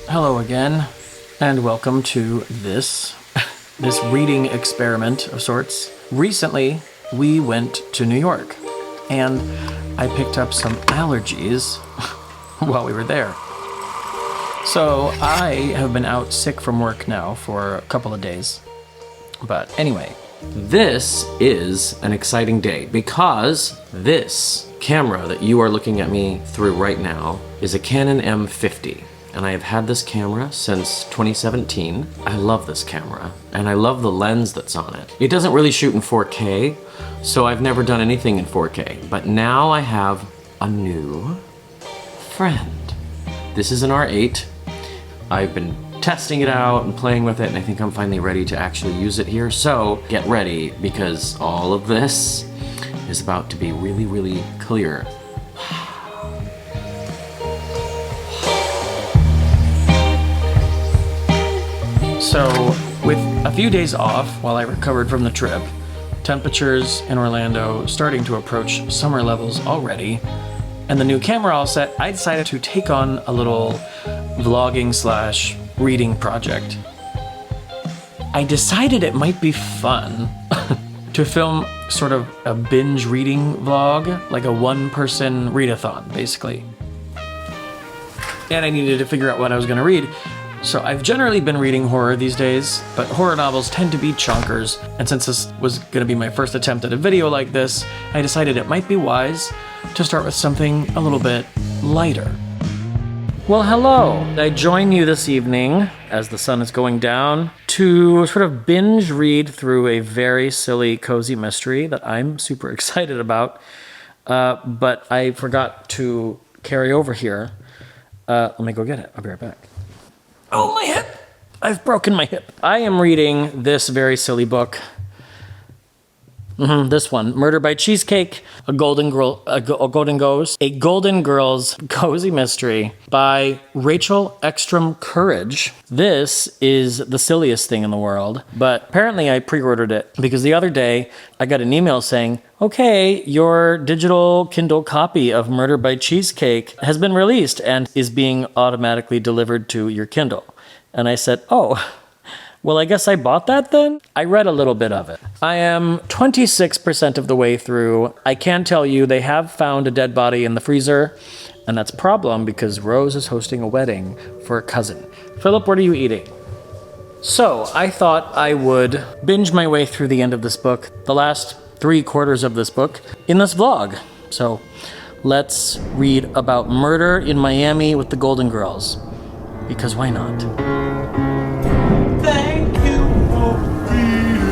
Hello again, and welcome to this reading experiment of sorts. Recently, we went to New York, and I picked up some allergies while we were there. So I have been out sick from work now for a couple of days. But anyway, this is an exciting day because this camera that you are looking at me through right now is a Canon M50. And I have had this camera since 2017. I love this camera, and I love the lens that's on it. It doesn't really shoot in 4K, so I've never done anything in 4K. But now I have a new friend. This is an R8. I've been testing it out and playing with it, and I think I'm finally ready to actually use it here. So get ready, because all of this is about to be really, really clear. So, with a few days off while I recovered from the trip, temperatures in Orlando starting to approach summer levels already, and the new camera all set, I decided to take on a little vlogging/reading project. I decided it might be fun to film sort of a binge reading vlog, like a one-person read-a-thon, basically. And I needed to figure out what I was gonna read. So I've generally been reading horror these days, but horror novels tend to be chonkers, and since this was going to be my first attempt at a video like this, I decided it might be wise to start with something a little bit lighter. Well, hello! I join you this evening, as the sun is going down, to sort of binge read through a very silly, cozy mystery that I'm super excited about, but I forgot to carry over here. Let me go get it. I'll be right back. Oh, my hip! I've broken my hip. I am reading this very silly book. This one, Murder by Cheesecake, a Golden Girls cozy mystery by Rachel Ekstrom Courage. This is the silliest thing in the world, but apparently I pre-ordered it because the other day I got an email saying, okay, your digital Kindle copy of Murder by Cheesecake has been released and is being automatically delivered to your Kindle. And I said, oh, well, I guess I bought that then? I read a little bit of it. I am 26% of the way through. I can tell you they have found a dead body in the freezer, and that's a problem because Rose is hosting a wedding for a cousin. Philip, what are you eating? So I thought I would binge my way through the end of this book, the last 3/4 of this book, in this vlog. So let's read about murder in Miami with the Golden Girls, because why not? Thank you for reading.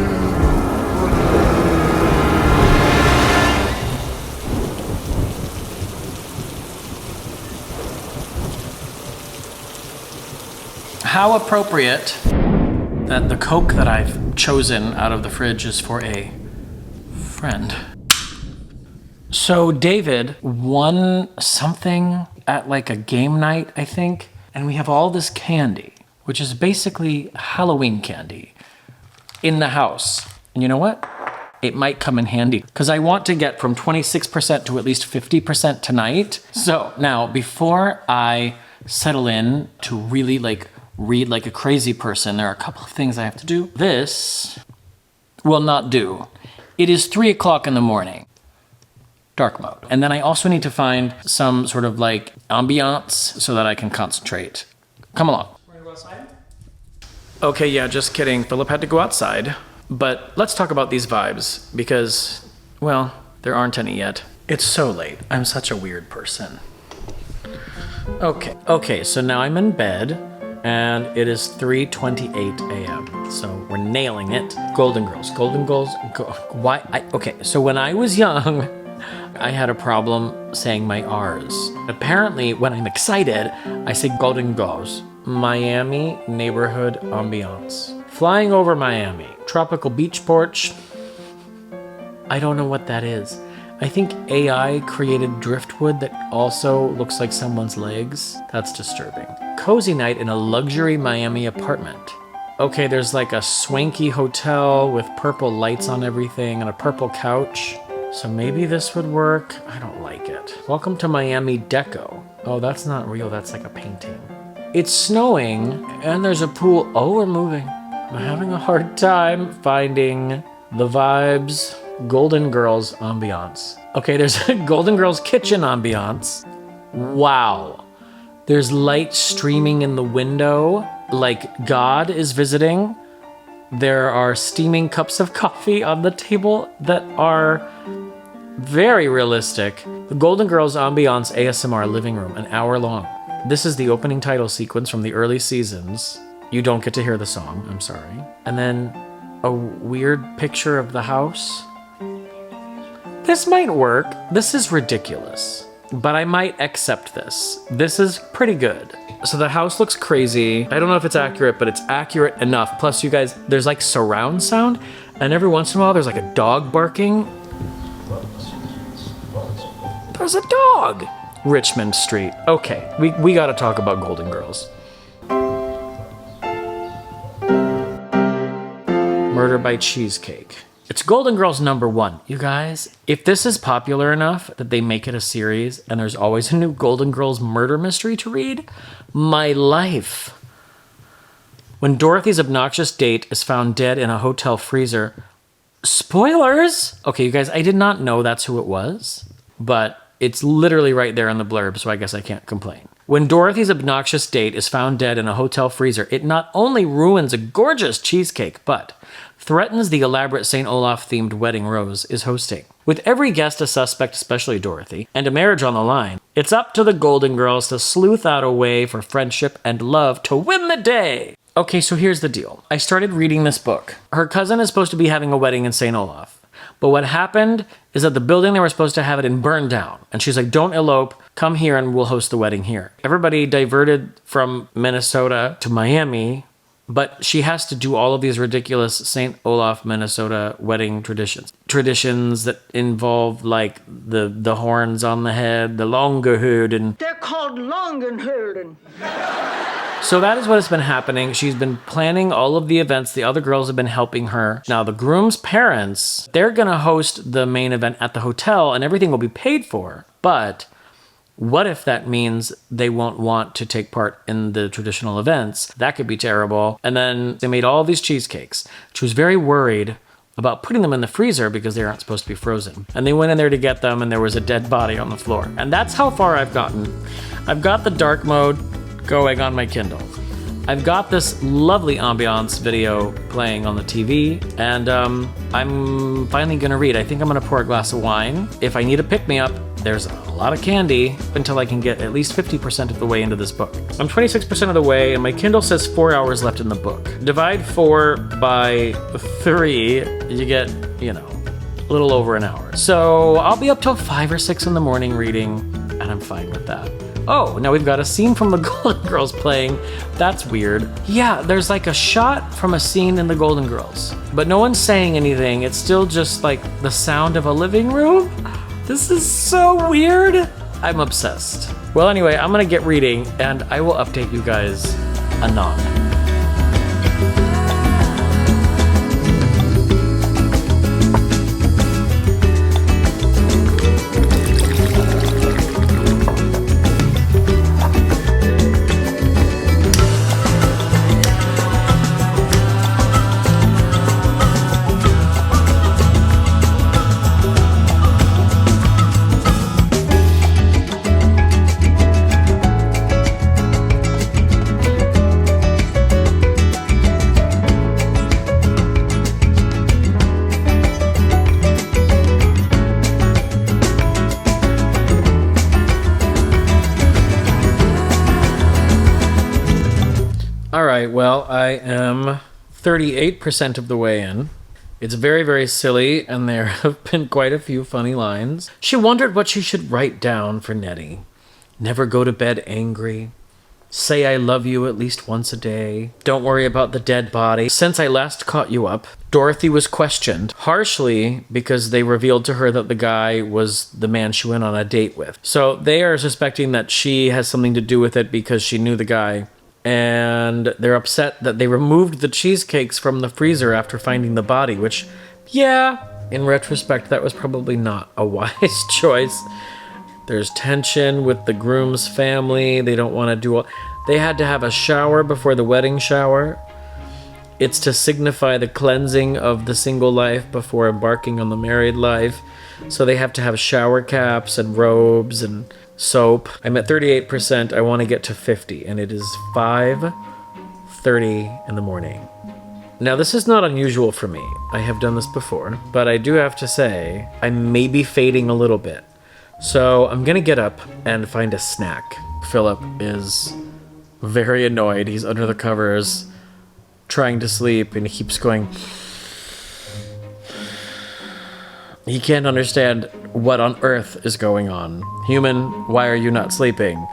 How appropriate that the Coke that I've chosen out of the fridge is for a friend. So David won something at like a game night, I think, and we have all this candy, which is basically Halloween candy, in the house. And you know what? It might come in handy because I want to get from 26% to at least 50% tonight. So now, before I settle in to really read like a crazy person, there are a couple of things I have to do. This will not do. It is 3 o'clock in the morning. Dark mode. And then I also need to find some sort of like ambiance so that I can concentrate. Come along. Wanna go outside? Okay, yeah, just kidding. Philip had to go outside. But let's talk about these vibes because, well, there aren't any yet. It's so late. I'm such a weird person. Okay, so now I'm in bed and it is 3:28 a.m. So we're nailing it. Golden Girls. Okay, so when I was young, I had a problem saying my R's. Apparently, when I'm excited, I say Golden Girls. Miami neighborhood ambiance. Flying over Miami. Tropical beach porch. I don't know what that is. I think AI created driftwood that also looks like someone's legs. That's disturbing. Cozy night in a luxury Miami apartment. Okay, there's like a swanky hotel with purple lights on everything and a purple couch. So maybe this would work. I don't like it. Welcome to Miami Deco. Oh, that's not real. That's like a painting. It's snowing and there's a pool. Oh, we're moving. I'm having a hard time finding the vibes. Golden Girls ambiance. Okay, there's a Golden Girls kitchen ambiance. Wow. There's light streaming in the window, like God is visiting. There are steaming cups of coffee on the table that are very realistic. The Golden Girls ambiance ASMR living room, an hour long. This is the opening title sequence from the early seasons. You don't get to hear the song, I'm sorry. And then a weird picture of the house. This might work. This is ridiculous, but I might accept this. This is pretty good. So the house looks crazy. I don't know if it's accurate, but it's accurate enough. Plus, you guys, there's like surround sound, and every once in a while there's like a dog barking. There's a dog! Richmond Street. Okay, we gotta talk about Golden Girls. Murder by Cheesecake. It's Golden Girls #1. You guys, if this is popular enough that they make it a series and there's always a new Golden Girls murder mystery to read, my life. When Dorothy's obnoxious date is found dead in a hotel freezer. Spoilers! Okay, you guys, I did not know that's who it was, but it's literally right there in the blurb, so I guess I can't complain. When Dorothy's obnoxious date is found dead in a hotel freezer, it not only ruins a gorgeous cheesecake, but threatens the elaborate St. Olaf-themed wedding Rose is hosting. With every guest a suspect, especially Dorothy, and a marriage on the line, it's up to the Golden Girls to sleuth out a way for friendship and love to win the day. Okay, so here's the deal. I started reading this book. Her cousin is supposed to be having a wedding in St. Olaf. But what happened is that the building they were supposed to have it in burned down. And she's like, don't elope, come here and we'll host the wedding here. Everybody diverted from Minnesota to Miami, but she has to do all of these ridiculous St. Olaf, Minnesota wedding traditions. Traditions that involve like the horns on the head, the longerhood, and they're called longenhörden. so that is what has been happening. She's been planning all of the events. The other girls have been helping her. Now, the groom's parents, they're going to host the main event at the hotel and everything will be paid for. But what if that means they won't want to take part in the traditional events? That could be terrible. And then they made all these cheesecakes. She was very worried about putting them in the freezer because they aren't supposed to be frozen. And they went in there to get them and there was a dead body on the floor. And that's how far I've gotten. I've got the dark mode going on my Kindle. I've got this lovely ambiance video playing on the TV, and I'm finally gonna read. I think I'm gonna pour a glass of wine. If I need a pick-me-up, there's a lot of candy until I can get at least 50% of the way into this book. I'm 26% of the way, and my Kindle says 4 hours left in the book. Divide 4 by 3, you get, you know, a little over an hour. So I'll be up till 5 or 6 in the morning reading, and I'm fine with that. Oh, now we've got a scene from the Golden Girls playing. That's weird. Yeah, there's like a shot from a scene in the Golden Girls, but no one's saying anything. It's still just like the sound of a living room. This is so weird. I'm obsessed. Well, anyway, I'm gonna get reading and I will update you guys anon. All right, well, I am 38% of the way in. It's very, very silly, and there have been quite a few funny lines. She wondered what she should write down for Nettie. Never go to bed angry. Say I love you at least once a day. Don't worry about the dead body. Since I last caught you up, Dorothy was questioned harshly because they revealed to her that the guy was the man she went on a date with. So they are suspecting that she has something to do with it because she knew the guy. And they're upset that they removed the cheesecakes from the freezer after finding the body, which, yeah, in retrospect, that was probably not a wise choice. There's tension with the groom's family. They don't want to do all... They had to have a shower before the wedding shower. It's to signify the cleansing of the single life before embarking on the married life. So they have to have shower caps and robes and soap. I'm at 38%. I want to get to 50, and it is 5:30 in the morning. Now, this is not unusual for me. I have done this before, but I do have to say I may be fading a little bit. So I'm going to get up and find a snack. Philip is very annoyed. He's under the covers, trying to sleep, and he keeps going. He can't understand what on earth is going on. Human, why are you not sleeping?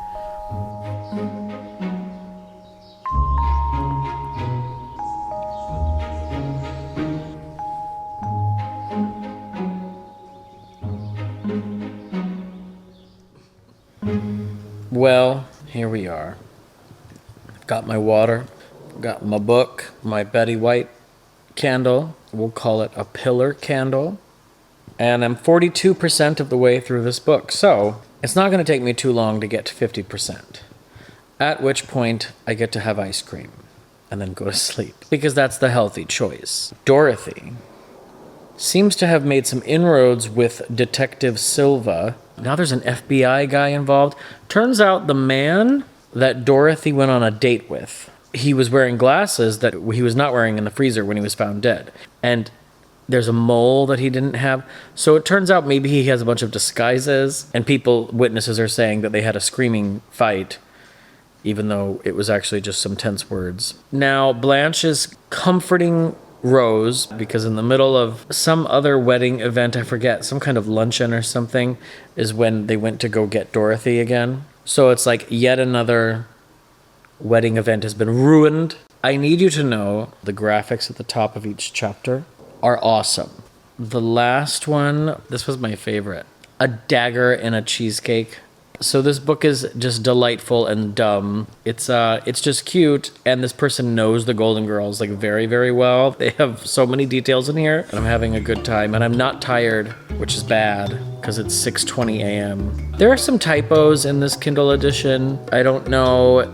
Well, here we are. I've got my water, got my book, my Betty White candle. We'll call it a pillar candle. And I'm 42% of the way through this book, so it's not going to take me too long to get to 50%. At which point, I get to have ice cream and then go to sleep, because that's the healthy choice. Dorothy seems to have made some inroads with Detective Silva. Now there's an FBI guy involved. Turns out the man that Dorothy went on a date with, he was wearing glasses that he was not wearing in the freezer when he was found dead. And there's a mole that he didn't have. So it turns out maybe he has a bunch of disguises, and witnesses are saying that they had a screaming fight, even though it was actually just some tense words. Now, Blanche is comforting Rose, because in the middle of some other wedding event, I forget, some kind of luncheon or something, is when they went to go get Dorothy again. So it's like yet another wedding event has been ruined. I need you to know the graphics at the top of each chapter are awesome. The last one, this was my favorite. A dagger in a cheesecake. So this book is just delightful and dumb. It's just cute, and this person knows the Golden Girls like very, very well. They have so many details in here, and I'm having a good time, and I'm not tired, which is bad because it's 6:20 a.m. There are some typos in this Kindle edition. I don't know.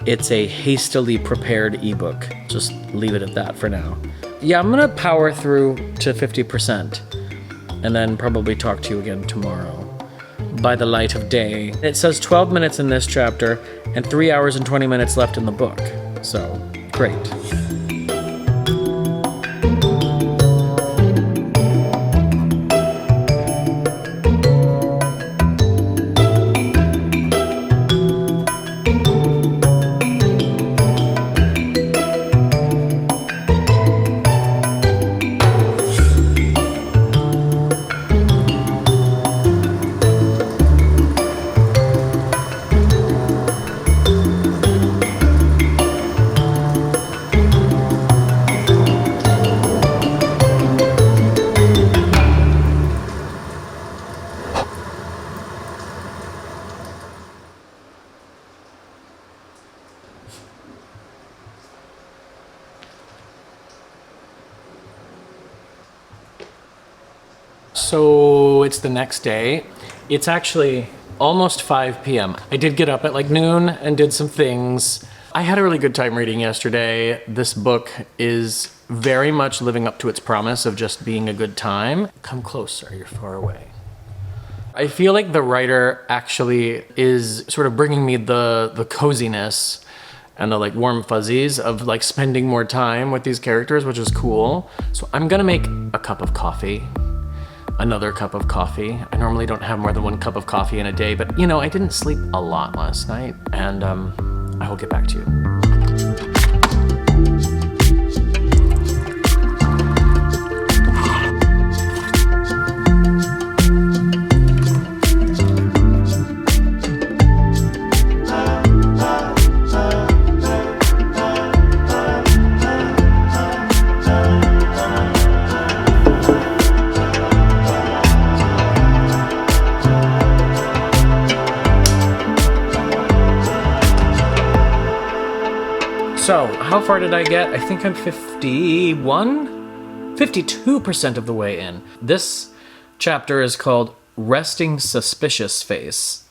It's a hastily prepared ebook. Just leave it at that for now. Yeah, I'm gonna power through to 50%, and then probably talk to you again tomorrow by the light of day. It says 12 minutes in this chapter and 3 hours and 20 minutes left in the book. So, great. So it's the next day. It's actually almost 5 p.m. I did get up at like noon and did some things. I had a really good time reading yesterday. This book is very much living up to its promise of just being a good time. Come closer, you're far away. I feel like the writer actually is sort of bringing me the coziness and the like warm fuzzies of like spending more time with these characters, which is cool. So I'm gonna make a cup of coffee. Another cup of coffee. I normally don't have more than one cup of coffee in a day, but you know, I didn't sleep a lot last night, and I will get back to you. So, how far did I get? I think I'm 52% of the way in. This chapter is called Resting Suspicious Face.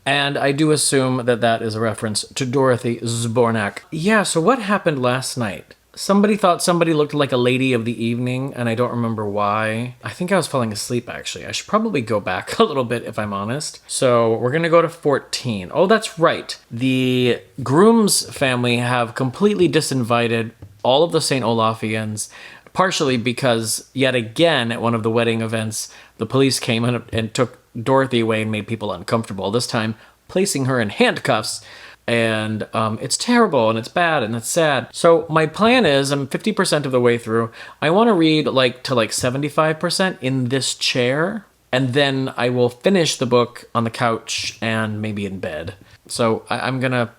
And I do assume that that is a reference to Dorothy Zbornak. Yeah, so what happened last night? Somebody thought somebody looked like a lady of the evening, and I don't remember why. I think I was falling asleep, actually. I should probably go back a little bit, if I'm honest. So we're going to go to 14. Oh, that's right. The Groom's family have completely disinvited all of the St. Olafians, partially because, yet again, at one of the wedding events, the police came and took Dorothy away and made people uncomfortable, this time placing her in handcuffs. And it's terrible, and it's bad, and it's sad. So my plan is, I'm 50% of the way through. I want to read to 75% in this chair, and then I will finish the book on the couch and maybe in bed. So I'm gonna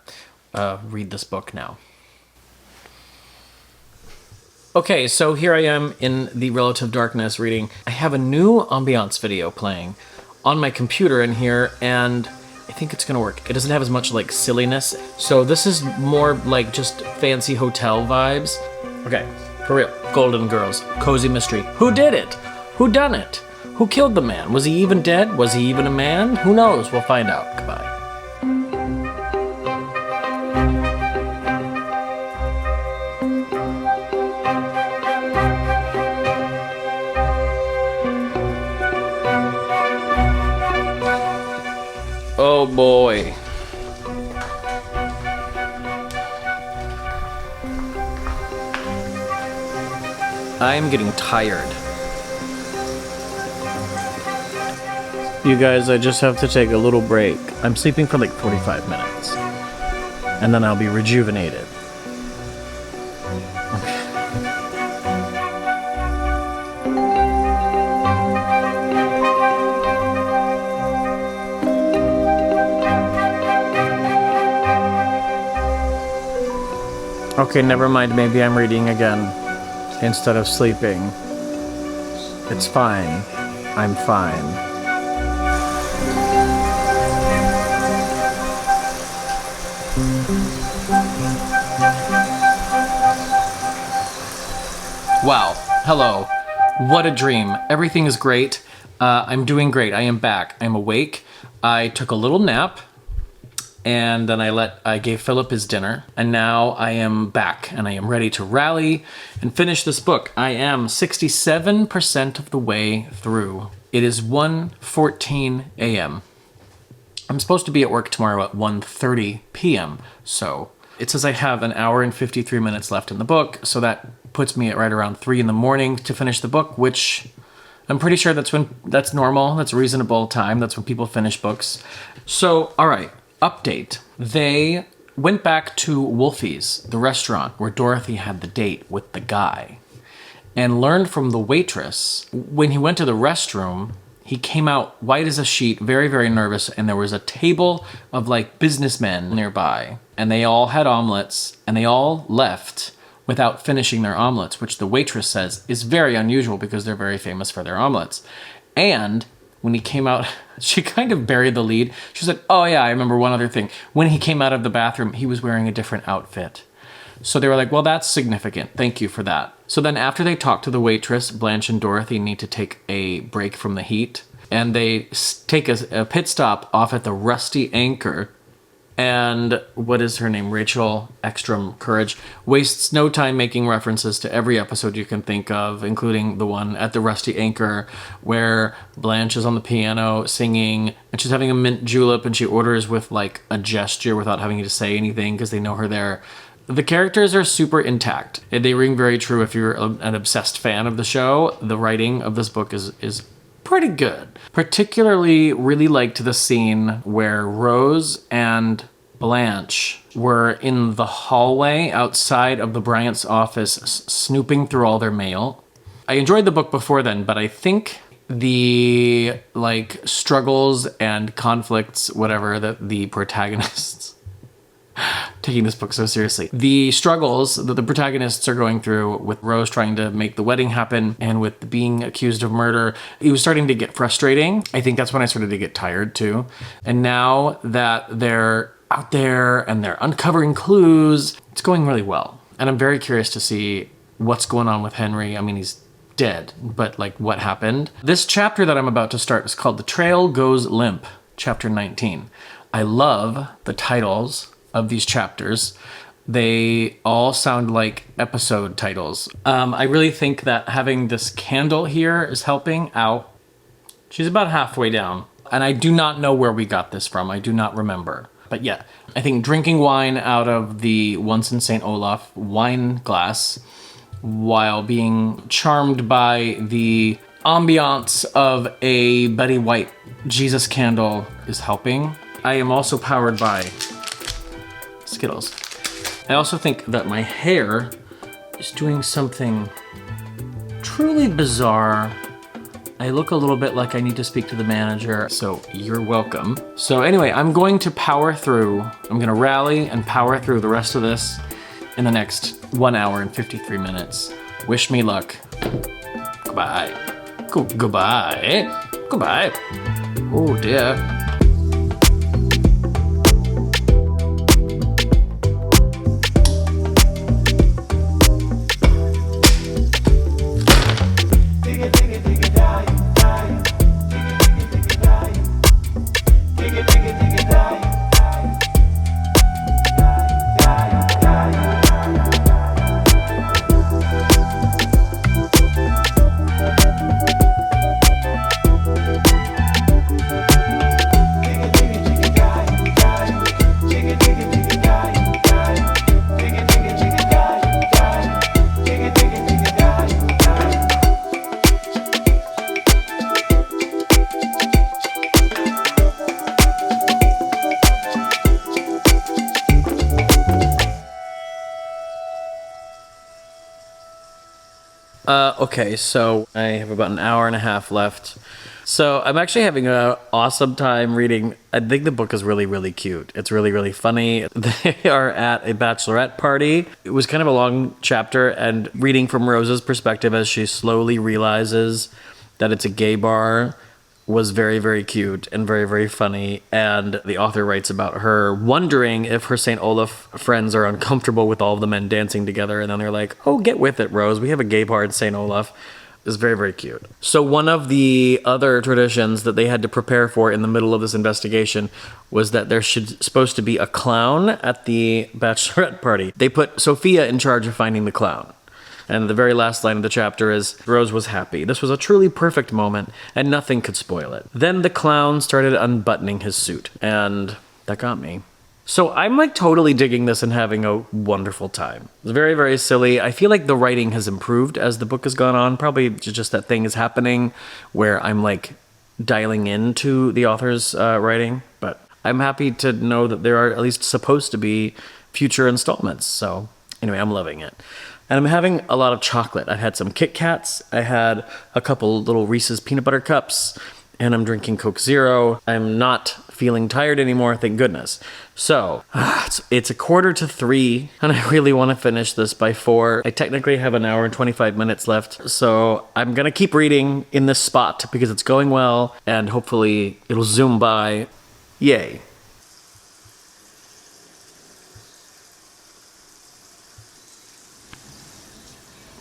read this book now. Okay, so here I am in the relative darkness reading. I have a new ambiance video playing on my computer in here, and I think it's gonna work. It doesn't have as much silliness. So this is more like just fancy hotel vibes. Okay, for real. Golden Girls, cozy mystery. Who did it? Who done it? Who killed the man? Was he even dead? Was he even a man? Who knows? We'll find out. Goodbye. Oh boy. I'm getting tired. You guys, I just have to take a little break. I'm sleeping for 45 minutes. And then I'll be rejuvenated. Okay, never mind. Maybe I'm reading again instead of sleeping. It's fine. I'm fine. Wow. Hello. What a dream. Everything is great. I'm doing great. I am back. I'm awake. I took a little nap. And then I gave Philip his dinner, and now I am back, and I am ready to rally and finish this book. I am 67% of the way through. It is 1:14 a.m. I'm supposed to be at work tomorrow at 1:30 p.m., so it says I have an hour and 53 minutes left in the book, so that puts me at right around 3 in the morning to finish the book, which I'm pretty sure that's normal, that's a reasonable time, that's when people finish books. So, all right. Update. They went back to Wolfie's, the restaurant where Dorothy had the date with the guy, and learned from the waitress. When he went to the restroom, he came out white as a sheet, very, very nervous, and there was a table of businessmen nearby, and they all had omelets, and they all left without finishing their omelets, which the waitress says is very unusual because they're very famous for their omelets. And when he came out, she kind of buried the lead. She said, oh yeah, I remember one other thing. When he came out of the bathroom, he was wearing a different outfit. So they were like, well, that's significant. Thank you for that. So then after they talk to the waitress, Blanche and Dorothy need to take a break from the heat. And they take a pit stop off at the Rusty Anchor. And what is her name? Rachel Ekstrom Courage wastes no time making references to every episode you can think of, including the one at the Rusty Anchor where Blanche is on the piano singing and she's having a mint julep and she orders with a gesture without having to say anything because they know her there. The characters are super intact. They ring very true if you're an obsessed fan of the show. The writing of this book is pretty good. Particularly really liked the scene where Rose and Blanche were in the hallway outside of the Bryant's office snooping through all their mail. I enjoyed the book before then, but I think the struggles and conflicts, whatever, that the protagonists taking this book so seriously. The struggles that the protagonists are going through with Rose trying to make the wedding happen and with being accused of murder, it was starting to get frustrating. I think that's when I started to get tired too. And now that they're out there and they're uncovering clues, it's going really well. And I'm very curious to see what's going on with Henry. I mean, he's dead, but what happened? This chapter that I'm about to start is called The Trail Goes Limp, chapter 19. I love the titles of these chapters. They all sound like episode titles. I really think that having this candle here is helping out. She's about halfway down. And I do not know where we got this from. I do not remember. But yeah, I think drinking wine out of the Once in St. Olaf wine glass while being charmed by the ambiance of a Betty White Jesus candle is helping. I am also powered by Skittles. I also think that my hair is doing something truly bizarre. I look a little bit like I need to speak to the manager, so you're welcome. So anyway, I'm going to power through. I'm gonna rally and power through the rest of this in the next 1 hour and 53 minutes. Wish me luck. Goodbye. Goodbye. Goodbye. Oh dear. Okay, so I have about an hour and a half left. So I'm actually having an awesome time reading. I think the book is really, really cute. It's really, really funny. They are at a bachelorette party. It was kind of a long chapter, and reading from Rose's perspective as she slowly realizes that it's a gay bar was very, very cute and very, very funny. And the author writes about her wondering if her St. Olaf friends are uncomfortable with all of the men dancing together. And then they're like, oh, get with it, Rose. We have a gay bar in St. Olaf. It's very, very cute. So one of the other traditions that they had to prepare for in the middle of this investigation was that there should supposed to be a clown at the bachelorette party. They put Sophia in charge of finding the clown. And the very last line of the chapter is, Rose was happy. This was a truly perfect moment, and nothing could spoil it. Then the clown started unbuttoning his suit, and that got me. So I'm like totally digging this and having a wonderful time. It's very, very silly. I feel like the writing has improved as the book has gone on. Probably just that thing is happening where I'm like dialing into the author's writing. But I'm happy to know that there are at least supposed to be future installments. So anyway, I'm loving it. And I'm having a lot of chocolate. I've had some Kit Kats. I had a couple little Reese's peanut butter cups. And I'm drinking Coke Zero. I'm not feeling tired anymore, thank goodness. So, it's 2:45, and I really want to finish this by 4. I technically have an hour and 25 minutes left. So, I'm going to keep reading in this spot because it's going well. And hopefully, it'll zoom by. Yay.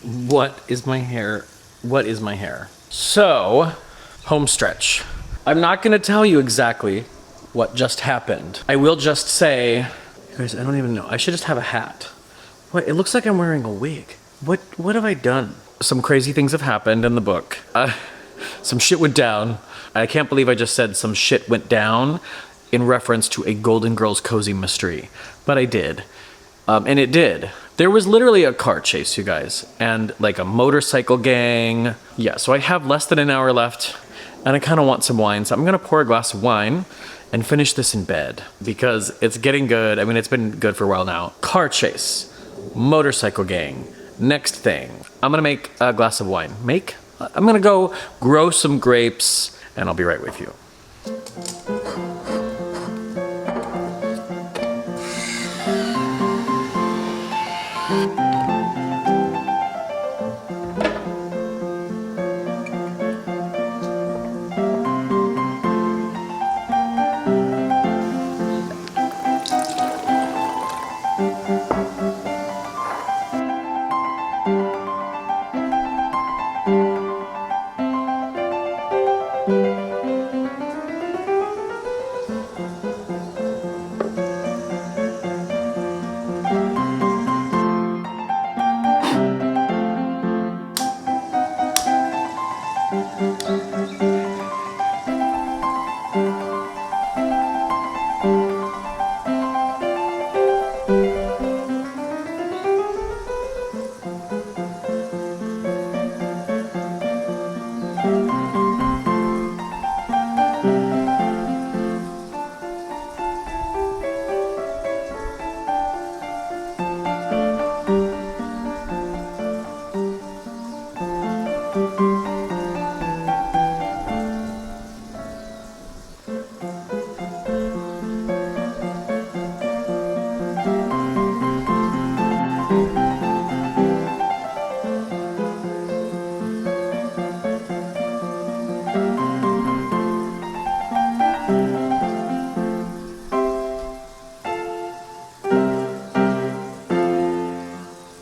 What is my hair? What is my hair? So, home stretch. I'm not going to tell you exactly what just happened. I will just say, guys, I don't even know. I should just have a hat. What? It looks like I'm wearing a wig. What have I done? Some crazy things have happened in the book. Some shit went down. I can't believe I just said some shit went down in reference to a Golden Girls cozy mystery. But I did. And it did. There was literally a car chase, you guys, and like a motorcycle gang. Yeah, so I have less than an hour left, and I kind of want some wine, so I'm gonna pour a glass of wine and finish this in bed because it's getting good. I mean, it's been good for a while now. Car chase, motorcycle gang. Next thing, I'm gonna make a glass of wine. I'm gonna go grow some grapes, and I'll be right with you.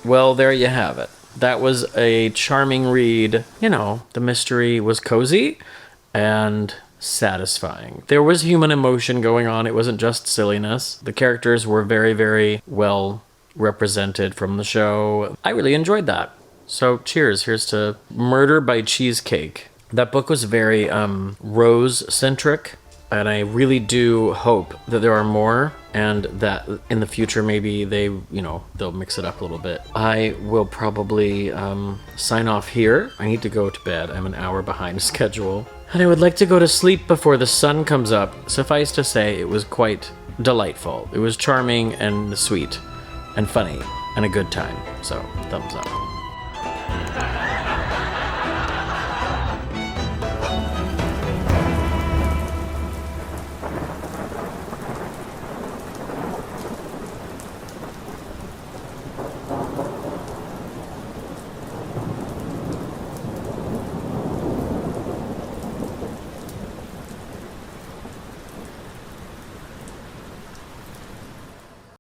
Well, there you have it. That was a charming read. You know, the mystery was cozy and satisfying. There was human emotion going on. It wasn't just silliness. The characters were very, very well represented from the show. I really enjoyed that. So cheers. Here's to Murder by Cheesecake. That book was very Rose-centric, and I really do hope that there are more, and that in the future maybe they'll mix it up a little bit. I will probably sign off here. I need to go to bed. I'm an hour behind schedule. And I would like to go to sleep before the sun comes up. Suffice to say, it was quite delightful. It was charming and sweet and funny and a good time. So, thumbs up.